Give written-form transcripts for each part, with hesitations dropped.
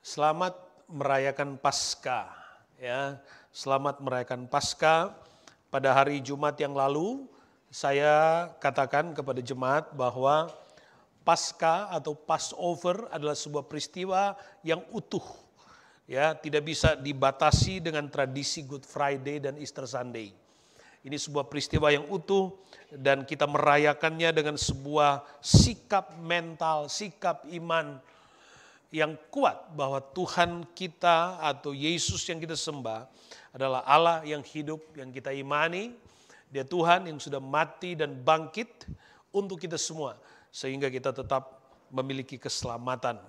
Selamat merayakan Paskah, ya. Selamat merayakan Paskah. Pada hari Jumat yang lalu, saya katakan kepada jemaat bahwa Paskah atau Passover adalah sebuah peristiwa yang utuh, ya, tidak bisa dibatasi dengan tradisi Good Friday dan Easter Sunday. Ini sebuah peristiwa yang utuh dan kita merayakannya dengan sebuah sikap mental, sikap iman yang kuat bahwa Tuhan kita atau Yesus yang kita sembah adalah Allah yang hidup, yang kita imani. Dia Tuhan yang sudah mati dan bangkit untuk kita semua, sehingga kita tetap memiliki keselamatan.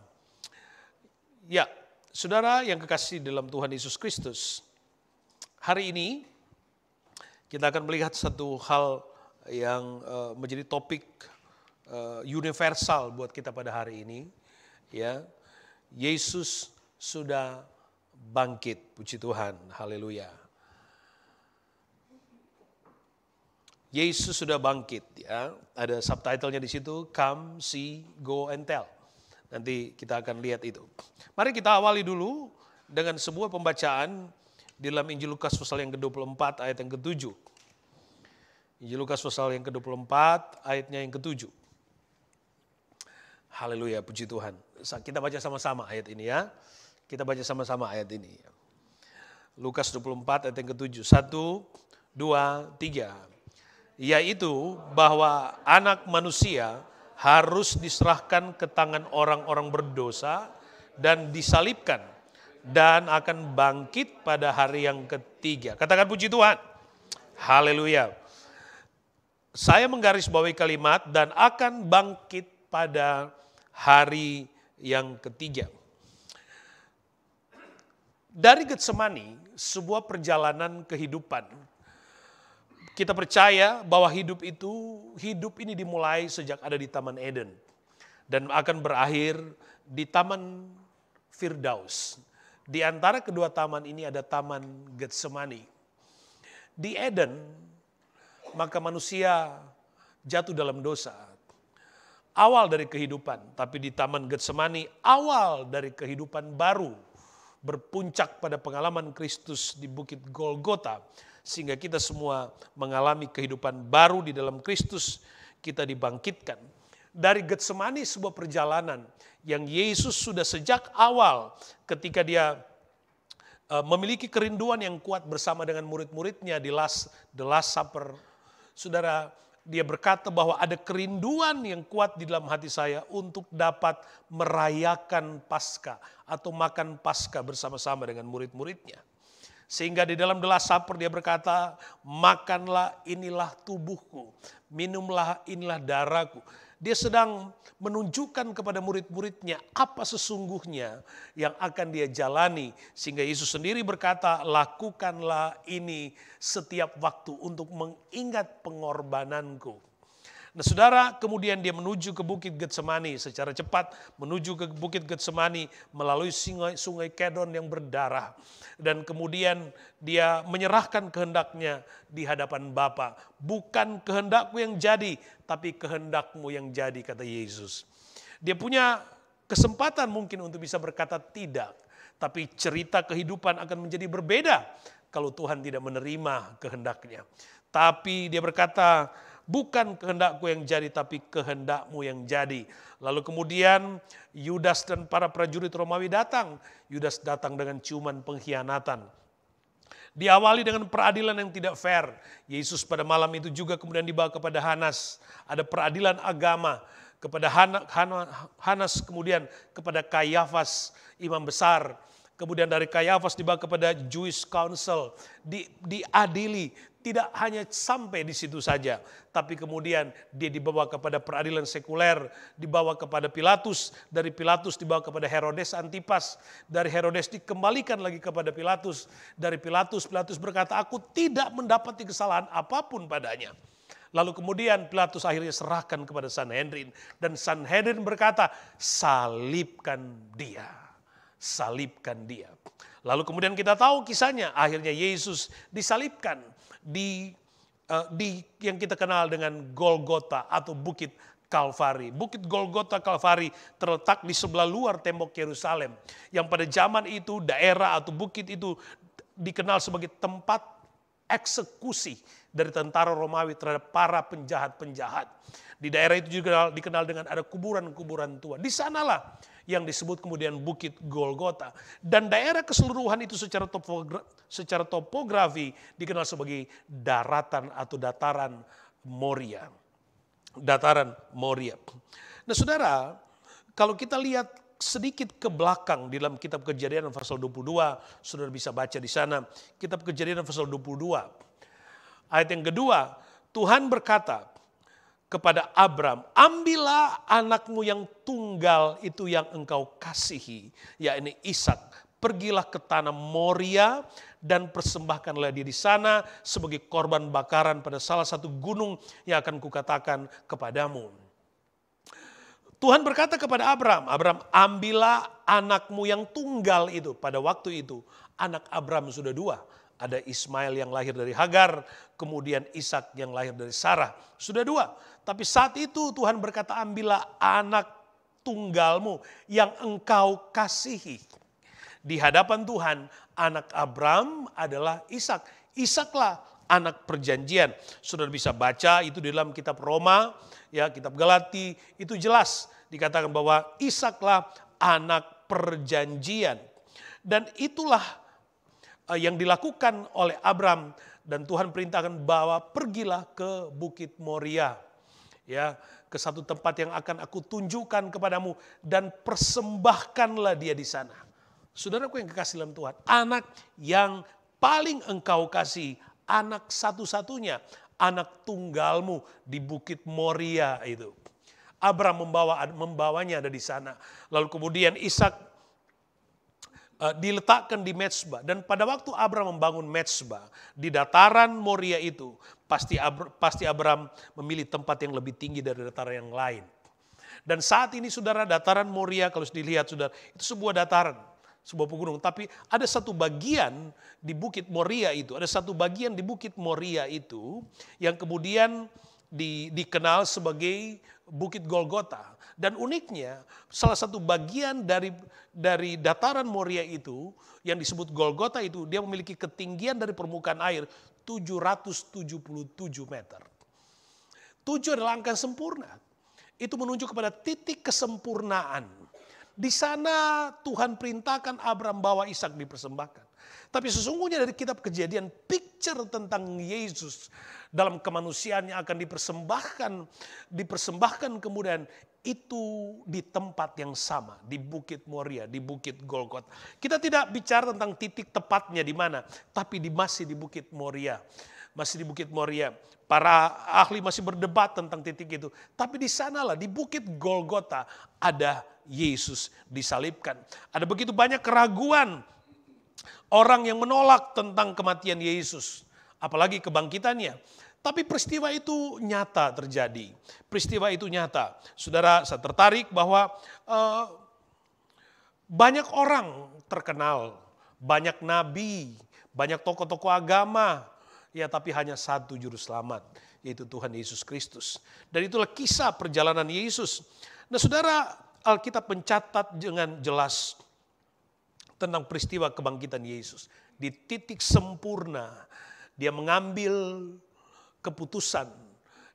Ya, saudara yang kekasih dalam Tuhan Yesus Kristus, hari ini kita akan melihat satu hal yang menjadi topik universal buat kita pada hari ini. Ya, Yesus sudah bangkit, puji Tuhan, haleluya. Yesus sudah bangkit, ya. Ada subtitlenya di situ, come, see, go and tell. Nanti kita akan lihat itu. Mari kita awali dulu dengan sebuah pembacaan di dalam Injil Lukas pasal yang ke-24 ayat yang ke-7. Injil Lukas pasal yang ke-24 ayatnya yang ke-7. Haleluya, puji Tuhan. Kita baca sama-sama ayat ini, ya. Kita baca sama-sama ayat ini. Lukas 24 ayat yang ke-7. 1, 2, 3. Yaitu bahwa anak manusia harus diserahkan ke tangan orang-orang berdosa dan disalibkan dan akan bangkit pada hari yang ketiga. Katakan puji Tuhan. Haleluya. Saya menggarisbawahi kalimat dan akan bangkit pada hari yang ketiga. Dari Getsemani, sebuah perjalanan kehidupan. Kita percaya bahwa hidup ini dimulai sejak ada di Taman Eden. Dan akan berakhir di Taman Firdaus. Di antara kedua taman ini ada Taman Getsemani. Di Eden, maka manusia jatuh dalam dosa. Awal dari kehidupan, tapi di Taman Getsemani awal dari kehidupan baru. Berpuncak pada pengalaman Kristus di Bukit Golgota. Sehingga kita semua mengalami kehidupan baru di dalam Kristus, kita dibangkitkan. Dari Getsemani sebuah perjalanan yang Yesus sudah sejak awal ketika dia memiliki kerinduan yang kuat bersama dengan murid-muridnya di The Last Supper. Saudara, dia berkata bahwa ada kerinduan yang kuat di dalam hati saya untuk dapat merayakan Paskah atau makan Paskah bersama-sama dengan murid-muridnya. Sehingga di dalam The Last Supper dia berkata, makanlah inilah tubuhku, minumlah inilah darahku. Dia sedang menunjukkan kepada murid-muridnya apa sesungguhnya yang akan dia jalani. Sehingga Yesus sendiri berkata, lakukanlah ini setiap waktu untuk mengingat pengorbananku. Nah saudara, kemudian dia menuju ke Bukit Getsemani secara cepat, menuju ke Bukit Getsemani melalui sungai Kedon yang berdarah. Dan kemudian dia menyerahkan kehendaknya di hadapan Bapa. Bukan kehendakku yang jadi, tapi kehendakmu yang jadi, kata Yesus. Dia punya kesempatan mungkin untuk bisa berkata tidak. Tapi cerita kehidupan akan menjadi berbeda kalau Tuhan tidak menerima kehendaknya. Tapi dia berkata, bukan kehendakku yang jadi, tapi kehendakmu yang jadi. Lalu kemudian Yudas dan para prajurit Romawi datang. Yudas datang dengan ciuman pengkhianatan. Diawali dengan peradilan yang tidak fair. Yesus pada malam itu juga kemudian dibawa kepada Hanas. Ada peradilan agama. Kepada Hanas, kemudian kepada Kayafas, imam besar. Kemudian dari Kayafas dibawa kepada Jewish Council. Diadili. Tidak hanya sampai di situ saja, tapi kemudian dia dibawa kepada peradilan sekuler, dibawa kepada Pilatus, dari Pilatus dibawa kepada Herodes Antipas, dari Herodes dikembalikan lagi kepada Pilatus, dari Pilatus berkata, aku tidak mendapati kesalahan apapun padanya. Lalu kemudian Pilatus akhirnya serahkan kepada Sanhedrin, dan Sanhedrin berkata, salibkan dia, salibkan dia. Lalu kemudian kita tahu kisahnya, akhirnya Yesus disalibkan di yang kita kenal dengan Golgota atau Bukit Kalvari. Bukit Golgota Kalvari terletak di sebelah luar tembok Yerusalem. Yang pada zaman itu daerah atau bukit itu dikenal sebagai tempat eksekusi dari tentara Romawi terhadap para penjahat-penjahat. Di daerah itu juga dikenal dengan ada kuburan-kuburan tua. Di sanalah yang disebut kemudian Bukit Golgota. Dan daerah keseluruhan itu secara topografi dikenal sebagai daratan atau dataran Moria. Dataran Moria. Nah saudara, kalau kita lihat sedikit ke belakang di dalam kitab Kejadian pasal 22, saudara bisa baca di sana. Kitab Kejadian pasal 22. Ayat yang kedua, Tuhan berkata kepada Abram, ambillah anakmu yang tunggal itu yang engkau kasihi, yakni Ishak. Pergilah ke tanah Moria dan persembahkanlah dia di sana sebagai korban bakaran pada salah satu gunung yang akan kukatakan kepadamu. Tuhan berkata kepada Abram, ambillah anakmu yang tunggal itu. Pada waktu itu anak Abram sudah dua. Ada Ismail yang lahir dari Hagar, kemudian Ishak yang lahir dari Sarah. Sudah dua. Tapi saat itu Tuhan berkata, ambillah anak tunggalmu yang engkau kasihi. Di hadapan Tuhan, anak Abram adalah Ishak. Ishaklah anak perjanjian. Saudara bisa baca itu di dalam kitab Roma, ya kitab Galati, itu jelas dikatakan bahwa Ishaklah anak perjanjian. Dan itulah yang dilakukan oleh Abram, dan Tuhan perintahkan bahwa pergilah ke Bukit Moria, ya, ke satu tempat yang akan aku tunjukkan kepadamu dan persembahkanlah dia di sana. Saudaraku yang kekasih dalam Tuhan, anak yang paling engkau kasih, anak satu-satunya, anak tunggalmu di Bukit Moria itu. Abram membawanya ada di sana. Lalu kemudian Ishak diletakkan di Mezbah. Dan pada waktu Abram membangun Mezbah di dataran Moria itu, pasti Abram memilih tempat yang lebih tinggi dari dataran yang lain. Dan saat ini saudara, dataran Moria kalau dilihat saudara, itu sebuah dataran, sebuah pegunungan. Tapi ada satu bagian di Bukit Moria itu, yang kemudian dikenal sebagai Bukit Golgota. Dan uniknya salah satu bagian dari dataran Moria itu yang disebut Golgota itu, dia memiliki ketinggian dari permukaan air 777 meter. 7 adalah angka sempurna. Itu menunjuk kepada titik kesempurnaan. Di sana Tuhan perintahkan Abram bawa Ishak dipersembahkan. Tapi sesungguhnya dari kitab Kejadian, picture tentang Yesus dalam kemanusiaan yang akan dipersembahkan kemudian itu di tempat yang sama, di Bukit Moria, di Bukit Golgota. Kita tidak bicara tentang titik tepatnya di mana, tapi masih di Bukit Moria. Masih di Bukit Moria. Para ahli masih berdebat tentang titik itu. Tapi di sanalah, di Bukit Golgota, ada Yesus disalibkan. Ada begitu banyak keraguan orang yang menolak tentang kematian Yesus, apalagi kebangkitannya. Tapi peristiwa itu nyata terjadi. Peristiwa itu nyata. Saudara, saya tertarik bahwa banyak orang terkenal, banyak nabi, banyak tokoh-tokoh agama, ya tapi hanya satu juru selamat, yaitu Tuhan Yesus Kristus. Dan itulah kisah perjalanan Yesus. Nah saudara, Alkitab mencatat dengan jelas tentang peristiwa kebangkitan Yesus. Di titik sempurna, dia mengambil keputusan.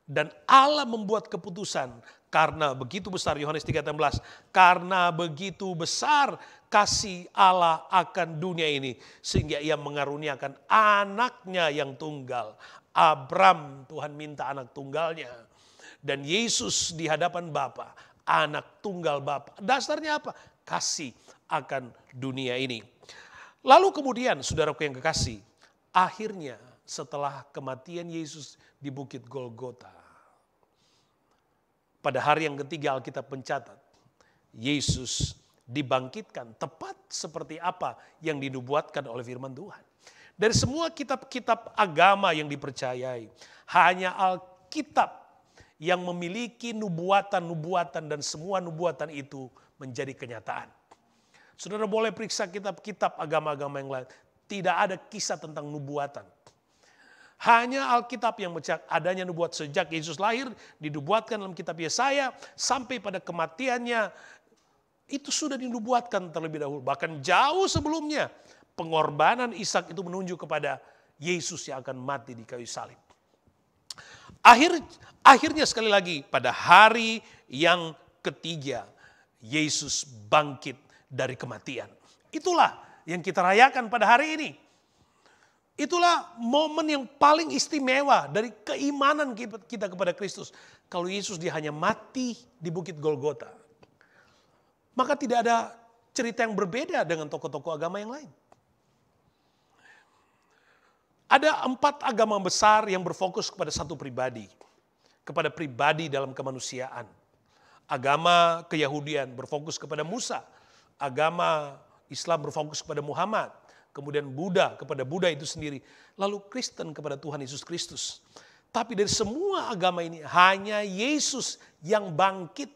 Dan Allah membuat keputusan karena begitu besar, Yohanes 3:16, karena begitu besar kasih Allah akan dunia ini sehingga ia mengaruniakan anaknya yang tunggal. Abram, Tuhan minta anak tunggalnya. Dan Yesus di hadapan Bapa, anak tunggal Bapa. Dasarnya apa? Kasih akan dunia ini. Lalu kemudian saudaraku yang kekasih, akhirnya setelah kematian Yesus di Bukit Golgota, pada hari yang ketiga Alkitab mencatat, Yesus dibangkitkan tepat seperti apa yang dinubuatkan oleh firman Tuhan. Dari semua kitab-kitab agama yang dipercayai, hanya Alkitab yang memiliki nubuatan-nubuatan dan semua nubuatan itu menjadi kenyataan. Saudara boleh periksa kitab-kitab agama-agama yang lain, tidak ada kisah tentang nubuatan. Hanya Alkitab yang mencatat adanya nubuat sejak Yesus lahir, dinubuatkan dalam kitab Yesaya, sampai pada kematiannya, itu sudah dinubuatkan terlebih dahulu. Bahkan jauh sebelumnya, pengorbanan Ishak itu menunjuk kepada Yesus yang akan mati di kayu salib. Akhirnya sekali lagi, pada hari yang ketiga, Yesus bangkit dari kematian. Itulah yang kita rayakan pada hari ini. Itulah momen yang paling istimewa dari keimanan kita kepada Kristus. Kalau Yesus dia hanya mati di Bukit Golgota, maka tidak ada cerita yang berbeda dengan tokoh-tokoh agama yang lain. Ada 4 agama besar yang berfokus kepada satu pribadi, kepada pribadi dalam kemanusiaan. Agama Keyahudian berfokus kepada Musa, agama Islam berfokus kepada Muhammad, kemudian Buddha kepada Buddha itu sendiri, lalu Kristen kepada Tuhan Yesus Kristus. Tapi dari semua agama ini hanya Yesus yang bangkit,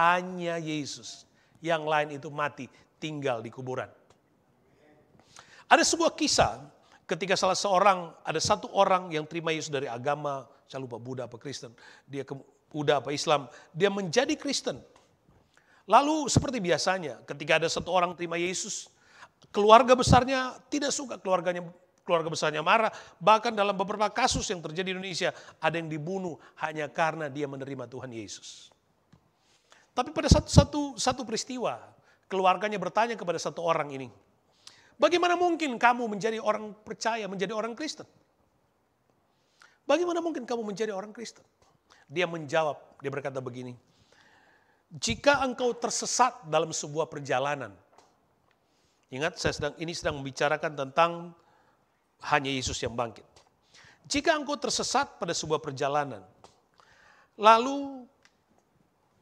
hanya Yesus. Yang lain itu mati, tinggal di kuburan. Ada sebuah kisah ketika ada satu orang yang terima Yesus dari agama, saya lupa Buddha apa Kristen, dia ke Buddha apa Islam, dia menjadi Kristen. Lalu seperti biasanya ketika ada satu orang terima Yesus, keluarga besarnya tidak suka, keluarga besarnya marah. Bahkan dalam beberapa kasus yang terjadi di Indonesia, ada yang dibunuh hanya karena dia menerima Tuhan Yesus. Tapi pada satu peristiwa, keluarganya bertanya kepada satu orang ini, bagaimana mungkin kamu menjadi orang percaya, menjadi orang Kristen? Bagaimana mungkin kamu menjadi orang Kristen? Dia menjawab, dia berkata begini, jika engkau tersesat dalam sebuah perjalanan, ingat ini sedang membicarakan tentang hanya Yesus yang bangkit. Jika engkau tersesat pada sebuah perjalanan, lalu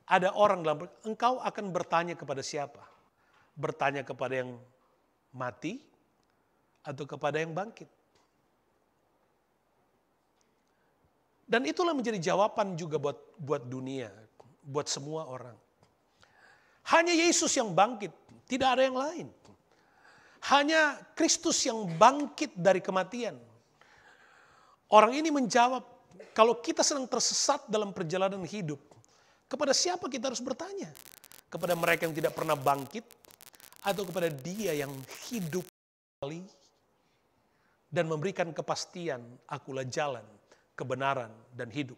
ada orang engkau akan bertanya kepada siapa? Bertanya kepada yang mati atau kepada yang bangkit? Dan itulah menjadi jawaban juga buat dunia, buat semua orang. Hanya Yesus yang bangkit, tidak ada yang lain. Hanya Kristus yang bangkit dari kematian. Orang ini menjawab, kalau kita sedang tersesat dalam perjalanan hidup, kepada siapa kita harus bertanya? Kepada mereka yang tidak pernah bangkit, atau kepada Dia yang hidup kembali dan memberikan kepastian, akulah jalan, kebenaran, dan hidup.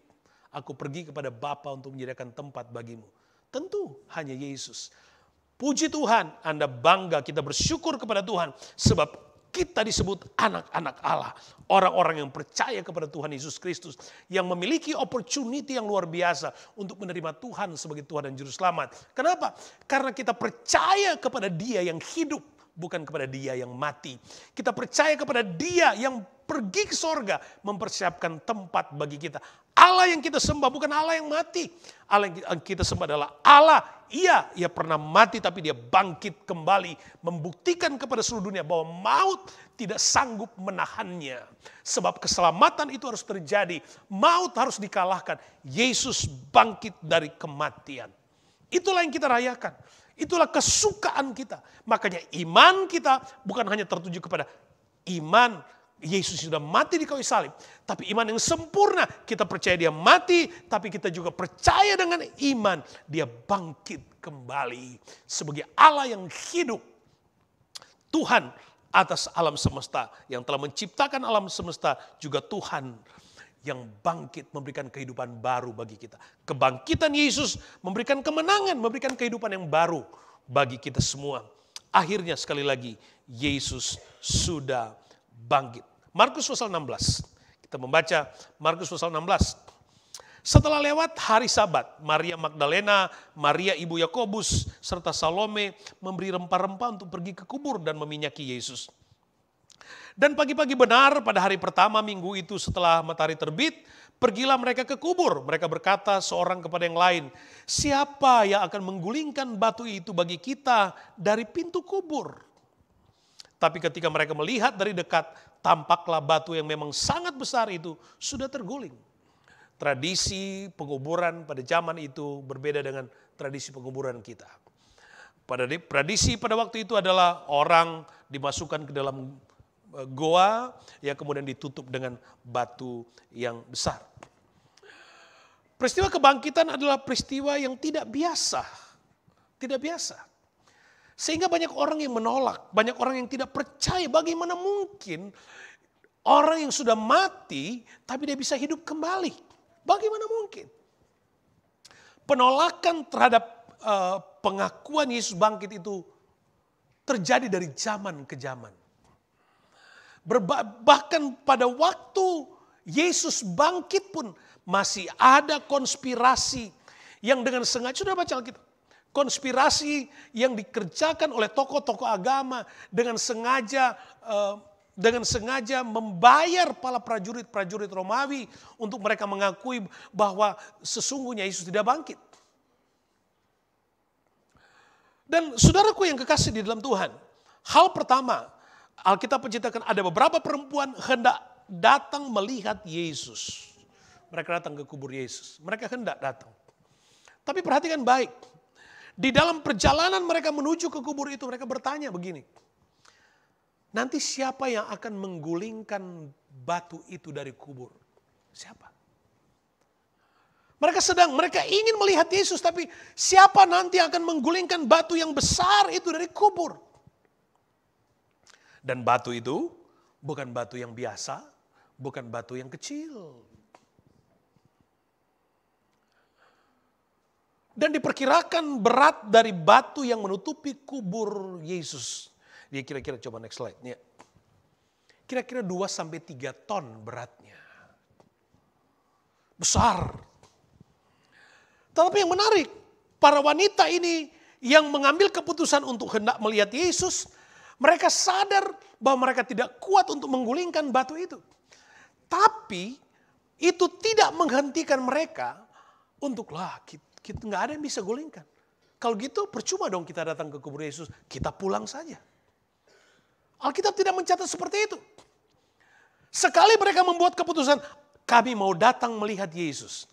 Aku pergi kepada Bapa untuk menyediakan tempat bagimu. Tentu hanya Yesus. Puji Tuhan, Anda bangga, kita bersyukur kepada Tuhan, sebab kita disebut anak-anak Allah. Orang-orang yang percaya kepada Tuhan Yesus Kristus, yang memiliki opportunity yang luar biasa untuk menerima Tuhan sebagai Tuhan dan Juru Selamat. Kenapa? Karena kita percaya kepada Dia yang hidup, bukan kepada Dia yang mati. Kita percaya kepada Dia yang pergi ke sorga, mempersiapkan tempat bagi kita. Allah yang kita sembah bukan Allah yang mati. Allah yang kita sembah adalah Allah. Ia pernah mati tapi Dia bangkit kembali. Membuktikan kepada seluruh dunia bahwa maut tidak sanggup menahannya. Sebab keselamatan itu harus terjadi. Maut harus dikalahkan. Yesus bangkit dari kematian. Itulah yang kita rayakan. Itulah kesukaan kita. Makanya iman kita bukan hanya tertuju kepada iman Yesus sudah mati di kayu salib. Tapi iman yang sempurna, kita percaya Dia mati, tapi kita juga percaya dengan iman Dia bangkit kembali sebagai Allah yang hidup. Tuhan atas alam semesta, yang telah menciptakan alam semesta, juga Tuhan yang bangkit memberikan kehidupan baru bagi kita. Kebangkitan Yesus memberikan kemenangan, memberikan kehidupan yang baru bagi kita semua. Akhirnya sekali lagi, Yesus sudah bangkit. Markus pasal 16. Kita membaca Markus pasal 16. Setelah lewat hari Sabat, Maria Magdalena, Maria ibu Yakobus, serta Salome memberi rempah-rempah untuk pergi ke kubur dan meminyaki Yesus. Dan pagi-pagi benar pada hari pertama minggu itu setelah matahari terbit, pergilah mereka ke kubur. Mereka berkata seorang kepada yang lain, siapa yang akan menggulingkan batu itu bagi kita dari pintu kubur? Tapi ketika mereka melihat dari dekat, tampaklah batu yang memang sangat besar itu sudah terguling. Tradisi penguburan pada zaman itu berbeda dengan tradisi penguburan kita. Tradisi pada waktu itu adalah orang dimasukkan ke dalam goa yang kemudian ditutup dengan batu yang besar. Peristiwa kebangkitan adalah peristiwa yang tidak biasa. Tidak biasa. Sehingga banyak orang yang menolak, banyak orang yang tidak percaya bagaimana mungkin orang yang sudah mati tapi dia bisa hidup kembali. Bagaimana mungkin? Penolakan terhadap pengakuan Yesus bangkit itu terjadi dari zaman ke zaman. Bahkan pada waktu Yesus bangkit pun masih ada konspirasi yang dengan sengaja, sudah baca Alkitab, konspirasi yang dikerjakan oleh tokoh-tokoh agama dengan sengaja membayar para prajurit Romawi untuk mereka mengakui bahwa sesungguhnya Yesus tidak bangkit. Dan saudaraku yang kekasih di dalam Tuhan, hal pertama, Alkitab menceritakan ada beberapa perempuan hendak datang melihat Yesus. Mereka datang ke kubur Yesus. Mereka hendak datang. Tapi perhatikan baik. Di dalam perjalanan mereka menuju ke kubur itu, mereka bertanya begini. Nanti siapa yang akan menggulingkan batu itu dari kubur? Siapa? Mereka ingin melihat Yesus, tapi siapa nanti akan menggulingkan batu yang besar itu dari kubur? Dan batu itu bukan batu yang biasa, bukan batu yang kecil. Dan diperkirakan berat dari batu yang menutupi kubur Yesus. Dia kira-kira, coba next slide. Kira-kira 2-3 ton beratnya. Besar. Tetapi yang menarik, para wanita ini yang mengambil keputusan untuk hendak melihat Yesus, mereka sadar bahwa mereka tidak kuat untuk menggulingkan batu itu. Tapi itu tidak menghentikan mereka untuk kita nggak ada yang bisa gulingkan. Kalau gitu percuma dong kita datang ke kubur Yesus, kita pulang saja. Alkitab tidak mencatat seperti itu. Sekali mereka membuat keputusan, kami mau datang melihat Yesus.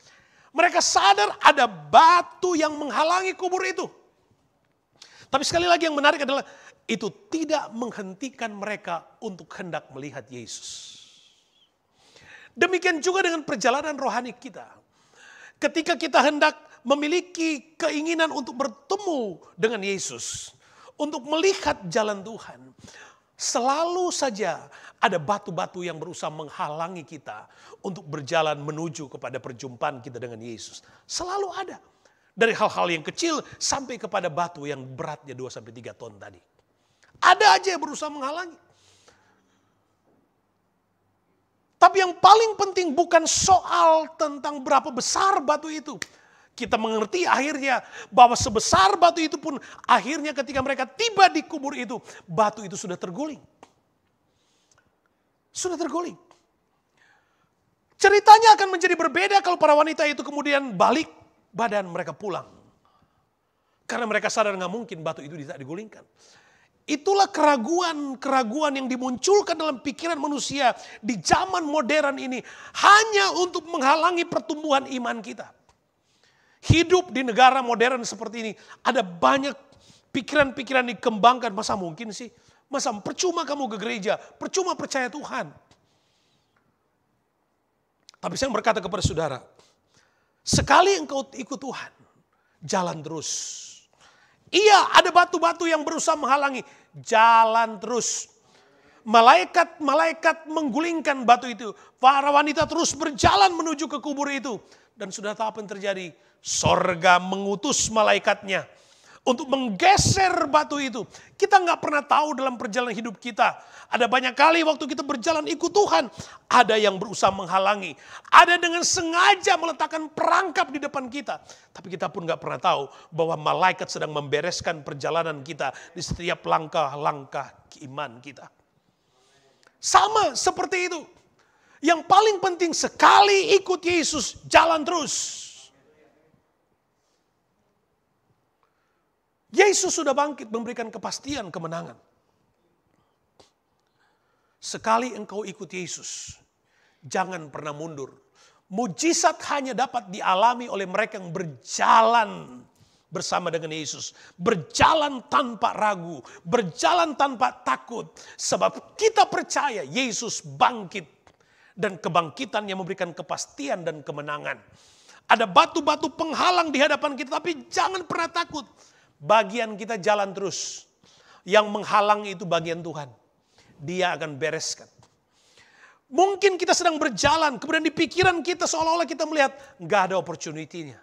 Mereka sadar ada batu yang menghalangi kubur itu. Tapi sekali lagi yang menarik adalah itu tidak menghentikan mereka untuk hendak melihat Yesus. Demikian juga dengan perjalanan rohani kita. Ketika kita hendak memiliki keinginan untuk bertemu dengan Yesus, untuk melihat jalan Tuhan, selalu saja ada batu-batu yang berusaha menghalangi kita untuk berjalan menuju kepada perjumpaan kita dengan Yesus. Selalu ada. Dari hal-hal yang kecil sampai kepada batu yang beratnya 2-3 ton tadi. Ada aja yang berusaha menghalangi. Tapi yang paling penting bukan soal tentang berapa besar batu itu. Kita mengerti akhirnya bahwa sebesar batu itu pun akhirnya ketika mereka tiba di kubur itu, batu itu sudah terguling. Sudah terguling. Ceritanya akan menjadi berbeda kalau para wanita itu kemudian balik badan mereka pulang. Karena mereka sadar nggak mungkin batu itu tidak digulingkan. Itulah keraguan yang dimunculkan dalam pikiran manusia di zaman modern ini. Hanya untuk menghalangi pertumbuhan iman kita. Hidup di negara modern seperti ini. Ada banyak pikiran-pikiran dikembangkan. Masa mungkin sih? Masa percuma kamu ke gereja? Percuma percaya Tuhan? Tapi saya berkata kepada saudara. Sekali engkau ikut Tuhan. Jalan terus. Iya, ada batu-batu yang berusaha menghalangi. Jalan terus. Malaikat menggulingkan batu itu. Para wanita terus berjalan menuju ke kubur itu. Dan sudah tahu apa yang terjadi? Sorga mengutus malaikatnya untuk menggeser batu itu. Kita nggak pernah tahu dalam perjalanan hidup kita. Ada banyak kali waktu kita berjalan ikut Tuhan. Ada yang berusaha menghalangi. Ada dengan sengaja meletakkan perangkap di depan kita. Tapi kita pun nggak pernah tahu bahwa malaikat sedang membereskan perjalanan kita di setiap langkah-langkah iman kita. Sama seperti itu. Yang paling penting sekali ikut Yesus, jalan terus. Yesus sudah bangkit memberikan kepastian kemenangan. Sekali engkau ikut Yesus, jangan pernah mundur. Mujizat hanya dapat dialami oleh mereka yang berjalan bersama dengan Yesus. Berjalan tanpa ragu, berjalan tanpa takut. Sebab kita percaya Yesus bangkit. Dan kebangkitan yang memberikan kepastian dan kemenangan. Ada batu-batu penghalang di hadapan kita, tapi jangan pernah takut. Bagian kita jalan terus. Yang menghalang itu bagian Tuhan. Dia akan bereskan. Mungkin kita sedang berjalan, kemudian di pikiran kita seolah-olah kita melihat nggak ada opportunity-nya.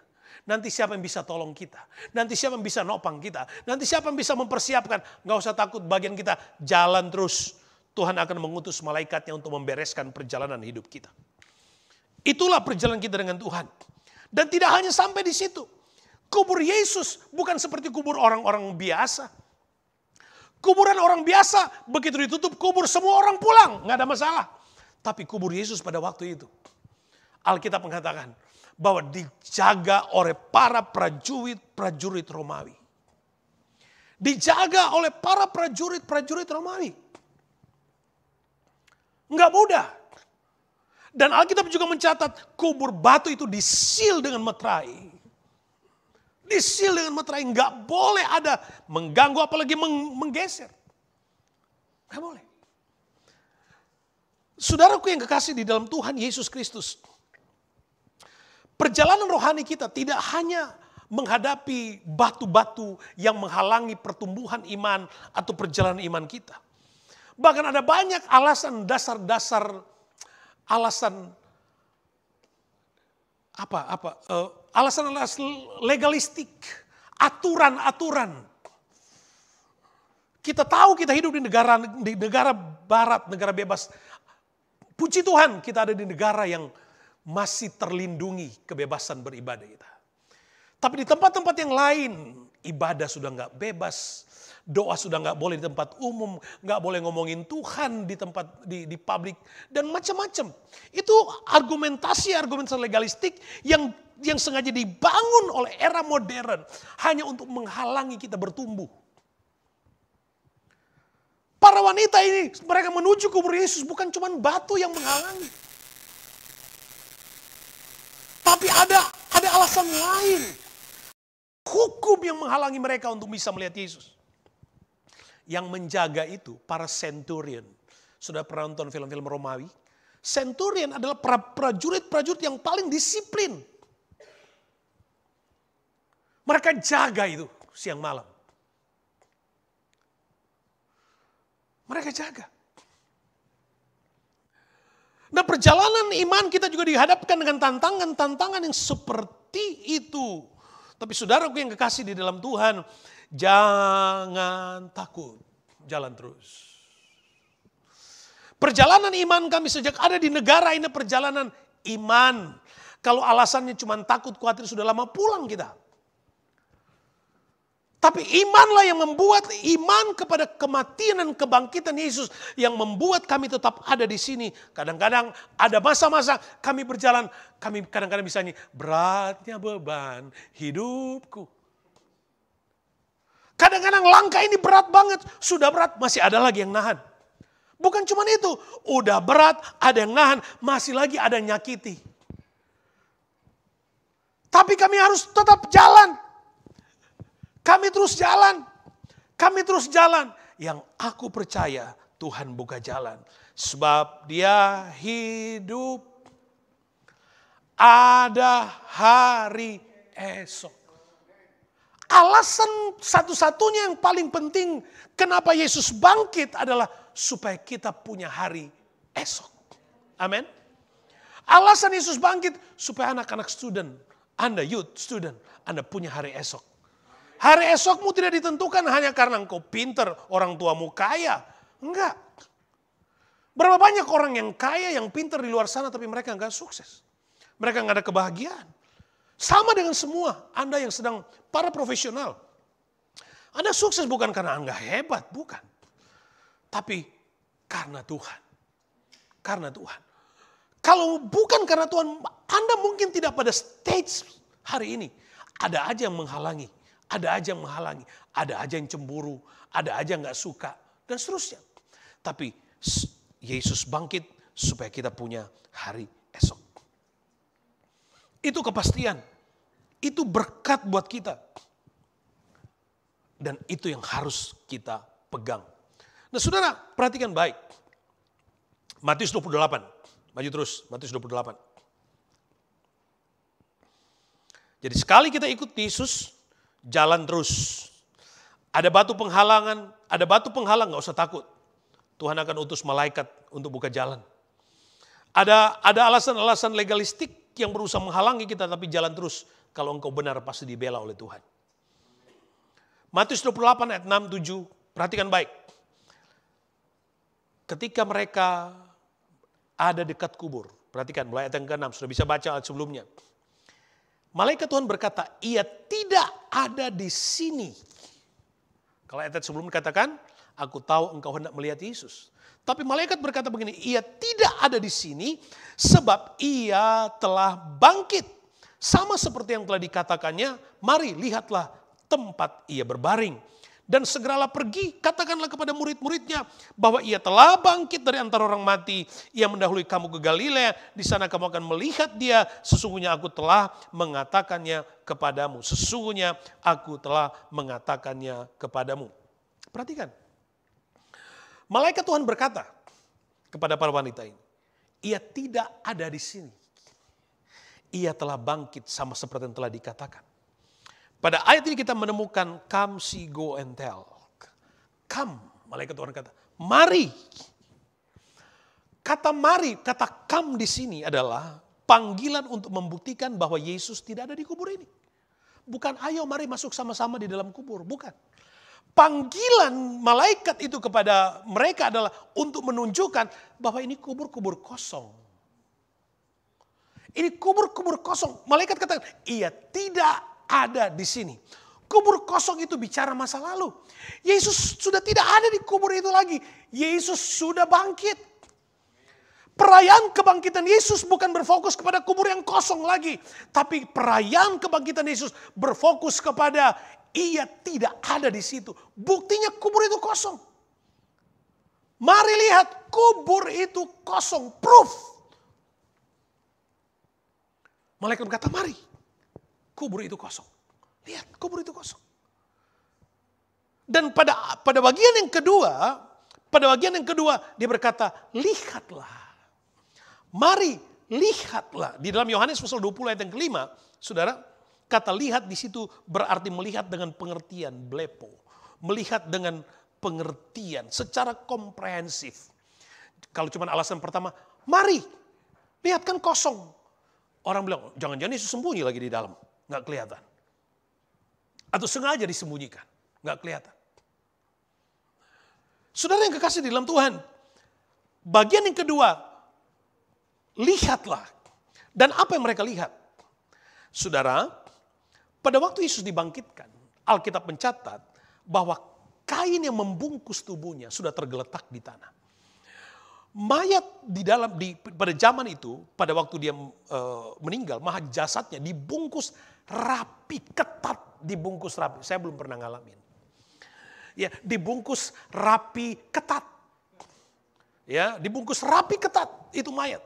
Nanti siapa yang bisa tolong kita? Nanti siapa yang bisa nopang kita? Nanti siapa yang bisa mempersiapkan? Nggak usah takut, bagian kita jalan terus. Tuhan akan mengutus malaikatnya untuk membereskan perjalanan hidup kita. Itulah perjalanan kita dengan Tuhan. Dan tidak hanya sampai di situ. Kubur Yesus bukan seperti kubur orang-orang biasa. Kuburan orang biasa, begitu ditutup kubur semua orang pulang, nggak ada masalah. Tapi kubur Yesus pada waktu itu, Alkitab mengatakan bahwa dijaga oleh para prajurit Romawi. Dijaga oleh para prajurit Romawi. Nggak mudah. Dan Alkitab juga mencatat kubur batu itu disil dengan meterai. Disil dengan meterai, nggak boleh ada mengganggu apalagi menggeser. Nggak boleh. Saudaraku yang kekasih di dalam Tuhan Yesus Kristus. Perjalanan rohani kita tidak hanya menghadapi batu-batu yang menghalangi pertumbuhan iman atau perjalanan iman kita. Bahkan ada banyak alasan dasar-dasar, alasan legalistik, aturan-aturan. Kita tahu kita hidup di negara barat, negara bebas. Puji Tuhan kita ada di negara yang masih terlindungi kebebasan beribadah kita. Tapi di tempat-tempat yang lain, ibadah sudah nggak bebas. Doa sudah nggak boleh di tempat umum, nggak boleh ngomongin Tuhan di tempat di publik dan macam-macam. Itu argumentasi legalistik yang sengaja dibangun oleh era modern hanya untuk menghalangi kita bertumbuh. Para wanita ini mereka menuju kubur Yesus bukan cuma batu yang menghalangi, tapi ada alasan lain. Hukum yang menghalangi mereka untuk bisa melihat Yesus. Yang menjaga itu para centurion. Sudah pernah nonton film-film Romawi? Centurion adalah prajurit-prajurit yang paling disiplin. Mereka jaga itu siang malam. Mereka jaga. Nah, perjalanan iman kita juga dihadapkan dengan tantangan-tantangan yang seperti itu. Tapi saudaraku yang kekasih di dalam Tuhan, jangan takut, jalan terus. Perjalanan iman kami sejak ada di negara ini perjalanan iman. Kalau alasannya cuma takut, khawatir, sudah lama pulang kita. Tapi imanlah yang membuat iman kepada kematian dan kebangkitan Yesus yang membuat kami tetap ada di sini. Kadang-kadang ada masa-masa kami berjalan, kami kadang-kadang misalnya beratnya beban hidupku. Kadang-kadang langkah ini berat banget, sudah berat masih ada lagi yang nahan. Bukan cuma itu, udah berat ada yang nahan, masih lagi ada yang nyakiti. Tapi kami harus tetap jalan. Kami terus jalan. Yang aku percaya Tuhan buka jalan. Sebab Dia hidup. Ada hari esok. Alasan satu-satunya yang paling penting kenapa Yesus bangkit adalah supaya kita punya hari esok. Amin. Alasan Yesus bangkit supaya anak-anak student, Anda youth student, Anda punya hari esok. Hari esokmu tidak ditentukan hanya karena engkau pintar, orang tuamu kaya. Enggak. Berapa banyak orang yang kaya, yang pintar di luar sana tapi mereka enggak sukses. Mereka enggak ada kebahagiaan. Sama dengan semua Anda yang sedang para profesional. Anda sukses bukan karena Anda hebat, bukan. Tapi karena Tuhan. Karena Tuhan. Kalau bukan karena Tuhan, Anda mungkin tidak pada stage hari ini. Ada aja yang menghalangi. Ada aja yang menghalangi, ada aja yang cemburu, ada aja yang gak suka, dan seterusnya. Tapi Yesus bangkit supaya kita punya hari esok. Itu kepastian, itu berkat buat kita. Dan itu yang harus kita pegang. Nah saudara, perhatikan baik. Matius 28. Maju terus, Matius 28. Jadi sekali kita ikut Yesus, jalan terus. Ada batu penghalang, gak usah takut. Tuhan akan utus malaikat untuk buka jalan. Ada alasan-alasan legalistik yang berusaha menghalangi kita, tapi jalan terus. Kalau engkau benar pasti dibela oleh Tuhan. Matius 28 ayat 6, 7, perhatikan baik. Ketika mereka ada dekat kubur, perhatikan mulai ayat yang ke-6, sudah bisa baca ayat sebelumnya. Malaikat Tuhan berkata, ia tidak ada di sini. Kalau ayat sebelum katakan, aku tahu engkau hendak melihat Yesus. Tapi malaikat berkata begini, ia tidak ada di sini sebab ia telah bangkit. Sama seperti yang telah dikatakannya, mari lihatlah tempat ia berbaring. Dan segeralah pergi, katakanlah kepada murid-muridnya bahwa ia telah bangkit dari antara orang mati. Ia mendahului kamu ke Galilea, di sana kamu akan melihat dia. Sesungguhnya aku telah mengatakannya kepadamu. Sesungguhnya aku telah mengatakannya kepadamu. Perhatikan. Malaikat Tuhan berkata kepada para wanita ini, ia tidak ada di sini. Ia telah bangkit sama seperti yang telah dikatakan. Pada ayat ini kita menemukan come, see, go and tell. Come, malaikat Tuhan kata, mari. Kata mari, kata come di sini adalah panggilan untuk membuktikan bahwa Yesus tidak ada di kubur ini. Bukan ayo mari masuk sama-sama di dalam kubur, bukan. Panggilan malaikat itu kepada mereka adalah untuk menunjukkan bahwa ini kubur-kubur kosong. Ini kubur-kubur kosong. Malaikat katakan, ia tidak ada di sini. Kubur kosong itu bicara masa lalu. Yesus sudah tidak ada di kubur itu lagi. Yesus sudah bangkit. Perayaan kebangkitan Yesus bukan berfokus kepada kubur yang kosong lagi. Tapi perayaan kebangkitan Yesus berfokus kepada ia tidak ada di situ. Buktinya kubur itu kosong. Mari lihat, kubur itu kosong. Proof. Malaikat berkata, mari. Kubur itu kosong. Lihat, kubur itu kosong. Dan pada bagian yang kedua, dia berkata, lihatlah. Mari, lihatlah. Di dalam Yohanes pasal 20 ayat yang kelima, saudara, kata lihat di situ berarti melihat dengan pengertian, blepo. Melihat dengan pengertian secara komprehensif. Kalau cuma alasan pertama, mari, lihat kan kosong. Orang bilang, jangan-jangan Yesus sembunyi lagi di dalam. Nggak kelihatan. Atau sengaja disembunyikan. Nggak kelihatan. Saudara yang kekasih di dalam Tuhan. Bagian yang kedua. Lihatlah. Dan apa yang mereka lihat? Saudara, pada waktu Yesus dibangkitkan. Alkitab mencatat bahwa kain yang membungkus tubuhnya sudah tergeletak di tanah. Mayat pada zaman itu, pada waktu dia meninggal, jasadnya dibungkus rapi, ketat dibungkus rapi. Saya belum pernah ngalamin. Ya, dibungkus rapi, ketat. Ya, dibungkus rapi, ketat. Itu mayat.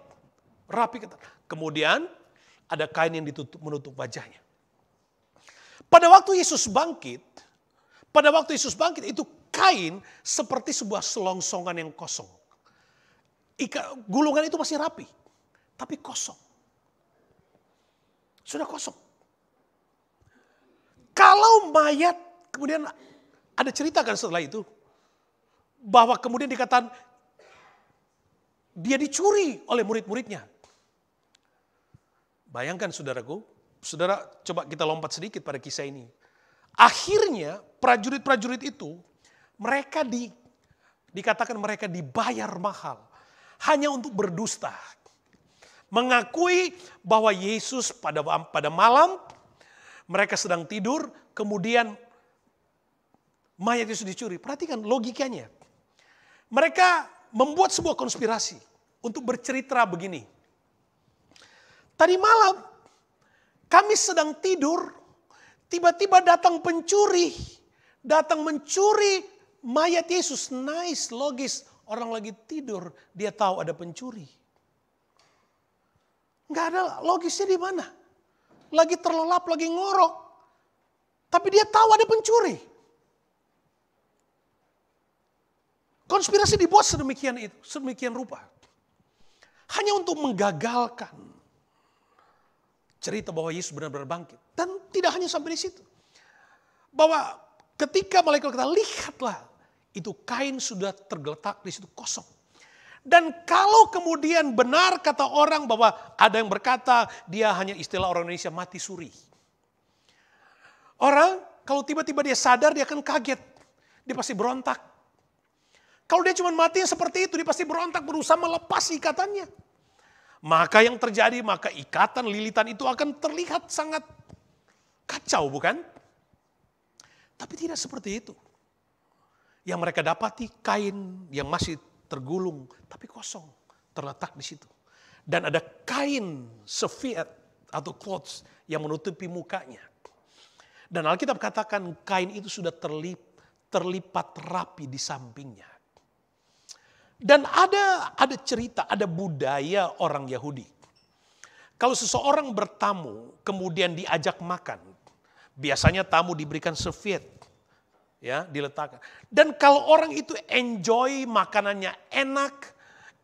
Rapi, ketat. Kemudian ada kain yang menutup wajahnya. Pada waktu Yesus bangkit, itu kain seperti sebuah selongsongan yang kosong. Gulungan itu masih rapi, tapi kosong. Sudah kosong. Kalau mayat, kemudian ada cerita kan setelah itu, bahwa kemudian dikatakan dia dicuri oleh murid-muridnya. Bayangkan saudaraku, saudara coba kita lompat sedikit pada kisah ini. Akhirnya prajurit-prajurit itu, mereka dikatakan mereka dibayar mahal. Hanya untuk berdusta. Mengakui bahwa Yesus pada malam mereka sedang tidur, kemudian mayat Yesus dicuri. Perhatikan logikanya. Mereka membuat sebuah konspirasi untuk bercerita begini. Tadi malam kami sedang tidur, tiba-tiba datang pencuri, datang mencuri mayat Yesus. Nice, logis. Orang lagi tidur, dia tahu ada pencuri. Nggak ada logisnya di mana. Lagi terlelap, lagi ngorok. Tapi dia tahu ada pencuri. Konspirasi dibuat sedemikian rupa. Hanya untuk menggagalkan cerita bahwa Yesus benar-benar bangkit. Dan tidak hanya sampai di situ. Bahwa ketika malaikat kata, lihatlah, itu kain sudah tergeletak di situ kosong. Dan kalau kemudian benar kata orang bahwa ada yang berkata dia hanya istilah orang Indonesia mati suri. Orang kalau tiba-tiba dia sadar dia akan kaget. Dia pasti berontak. Kalau dia cuma mati seperti itu dia pasti berontak berusaha melepas ikatannya. Maka yang terjadi maka ikatan lilitan itu akan terlihat sangat kacau bukan? Tapi tidak seperti itu. Yang mereka dapati kain yang masih tergulung tapi kosong terletak di situ. Dan ada kain sefiat atau clothes yang menutupi mukanya. Dan Alkitab katakan kain itu sudah terlipat rapi di sampingnya. Dan ada cerita, ada budaya orang Yahudi. Kalau seseorang bertamu kemudian diajak makan, biasanya tamu diberikan serviet, ya, diletakkan. Dan kalau orang itu enjoy makanannya enak,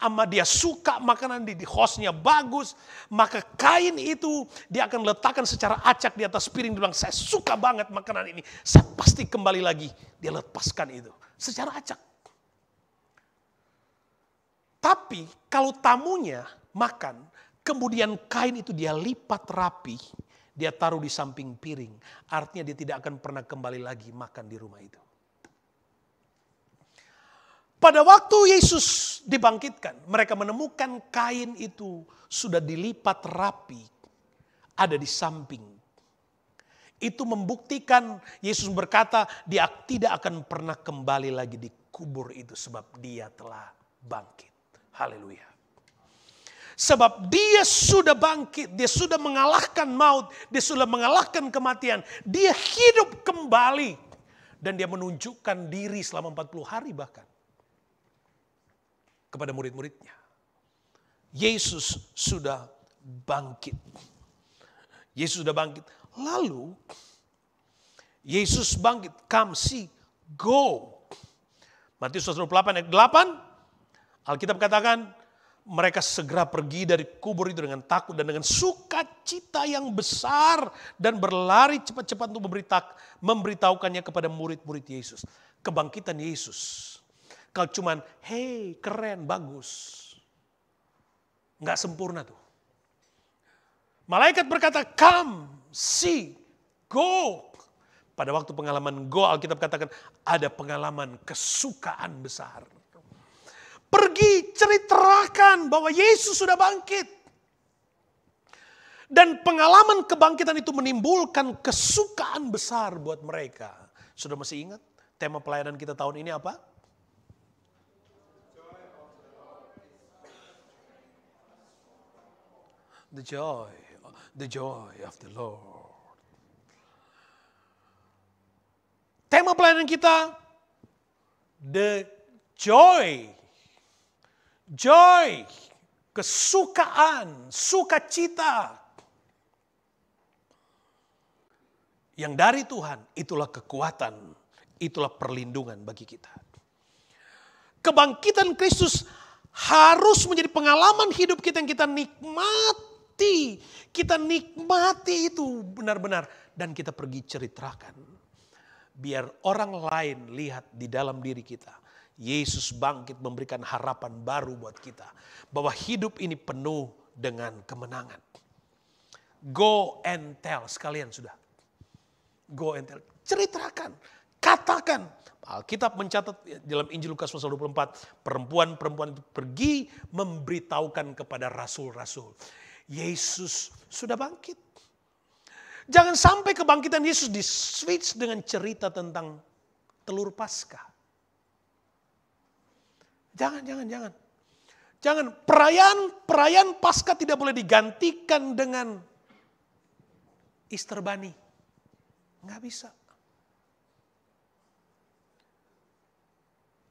ama dia suka makanan di hostnya bagus, maka kain itu dia akan letakkan secara acak di atas piring. Dia bilang, saya suka banget makanan ini, saya pasti kembali lagi. Dia lepaskan itu secara acak. Tapi kalau tamunya makan, kemudian kain itu dia lipat rapi, dia taruh di samping piring. Artinya dia tidak akan pernah kembali lagi makan di rumah itu. Pada waktu Yesus dibangkitkan, mereka menemukan kain itu sudah dilipat rapi, ada di samping. Itu membuktikan Yesus berkata dia tidak akan pernah kembali lagi di kubur itu sebab dia telah bangkit. Haleluya. Sebab dia sudah bangkit, dia sudah mengalahkan maut, dia sudah mengalahkan kematian. Dia hidup kembali dan dia menunjukkan diri selama 40 hari bahkan kepada murid-muridnya. Yesus sudah bangkit. Yesus sudah bangkit. Lalu Yesus bangkit, come see, go. Matius 28 ayat 8. Alkitab katakan mereka segera pergi dari kubur itu dengan takut dan dengan sukacita yang besar dan berlari cepat-cepat untuk memberitahukannya kepada murid-murid Yesus. Kebangkitan Yesus. Kalau cuman, hey keren, bagus. Nggak sempurna tuh. Malaikat berkata, come, see, go. Pada waktu pengalaman go, Alkitab katakan ada pengalaman kesukaan besar. Pergi ceritakan bahwa Yesus sudah bangkit. Dan pengalaman kebangkitan itu menimbulkan kesukaan besar buat mereka. Sudah masih ingat tema pelayanan kita tahun ini apa? The joy of the Lord. Tema pelayanan kita, the joy, kesukaan, sukacita. Yang dari Tuhan, itulah kekuatan, itulah perlindungan bagi kita. Kebangkitan Kristus harus menjadi pengalaman hidup kita yang kita nikmati. Kita nikmati itu benar-benar. Dan kita pergi ceritakan. Biar orang lain lihat di dalam diri kita. Yesus bangkit memberikan harapan baru buat kita. Bahwa hidup ini penuh dengan kemenangan. Go and tell. Sekalian sudah. Go and tell. Ceritakan. Katakan. Alkitab mencatat dalam Injil Lukas pasal 24. Perempuan-perempuan itu pergi memberitahukan kepada rasul-rasul. Yesus sudah bangkit. Jangan sampai kebangkitan Yesus di-switch dengan cerita tentang telur Paskah. Jangan. Jangan, perayaan Paskah tidak boleh digantikan dengan Easter Bunny. Nggak bisa.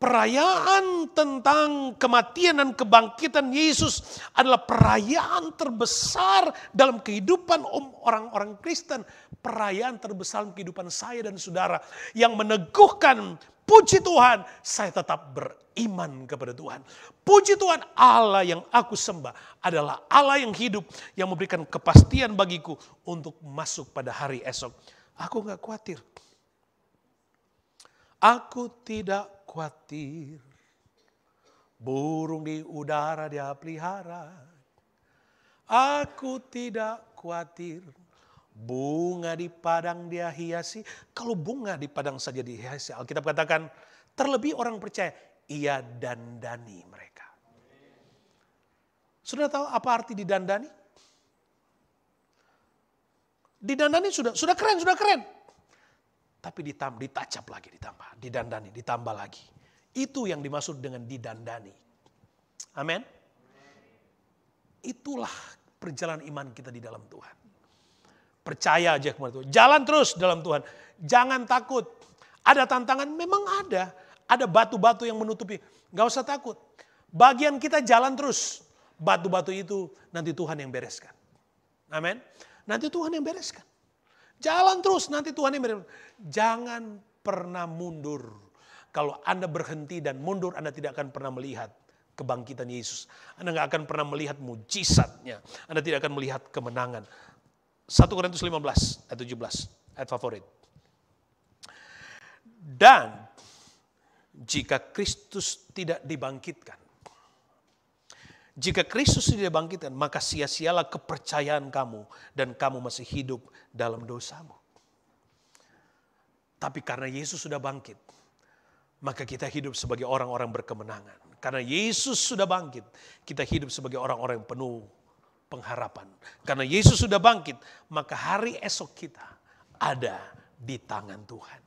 Perayaan tentang kematian dan kebangkitan Yesus adalah perayaan terbesar dalam kehidupan orang-orang Kristen. Perayaan terbesar dalam kehidupan saya dan saudara. Yang meneguhkan, puji Tuhan, saya tetap beriman kepada Tuhan. Puji Tuhan, Allah yang aku sembah adalah Allah yang hidup, yang memberikan kepastian bagiku untuk masuk pada hari esok. Aku gak khawatir. Aku tidak khawatir, burung di udara dia pelihara. Aku tidak khawatir, bunga di padang dia hiasi. Kalau bunga di padang saja dihiasi, Alkitab katakan, terlebih orang percaya, ia dandani mereka. Sudah tahu apa arti didandani? Didandani sudah keren. Tapi ditacap lagi, ditambah, didandani, ditambah lagi. Itu yang dimaksud dengan didandani. Amin. Itulah perjalanan iman kita di dalam Tuhan. Percaya aja kepada Tuhan. Jalan terus dalam Tuhan. Jangan takut. Ada tantangan, memang ada. Ada batu-batu yang menutupi. Gak usah takut. Bagian kita jalan terus. Batu-batu itu nanti Tuhan yang bereskan. Amin. Nanti Tuhan yang bereskan. Jalan terus, nanti Tuhan yang bereskan. Jangan pernah mundur. Kalau Anda berhenti dan mundur, Anda tidak akan pernah melihat kebangkitan Yesus. Anda nggak akan pernah melihat mujizatnya. Anda tidak akan melihat kemenangan. 1 Korintus 15 ayat 17, ayat favorit. Dan jika Kristus tidak dibangkitkan, jika Kristus tidak dibangkitkan, maka sia-sialah kepercayaan kamu dan kamu masih hidup dalam dosamu. Tapi karena Yesus sudah bangkit, maka kita hidup sebagai orang-orang berkemenangan. Karena Yesus sudah bangkit, kita hidup sebagai orang-orang yang penuh pengharapan. Karena Yesus sudah bangkit, maka hari esok kita ada di tangan Tuhan.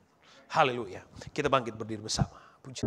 Haleluya. Kita bangkit berdiri bersama. Puji.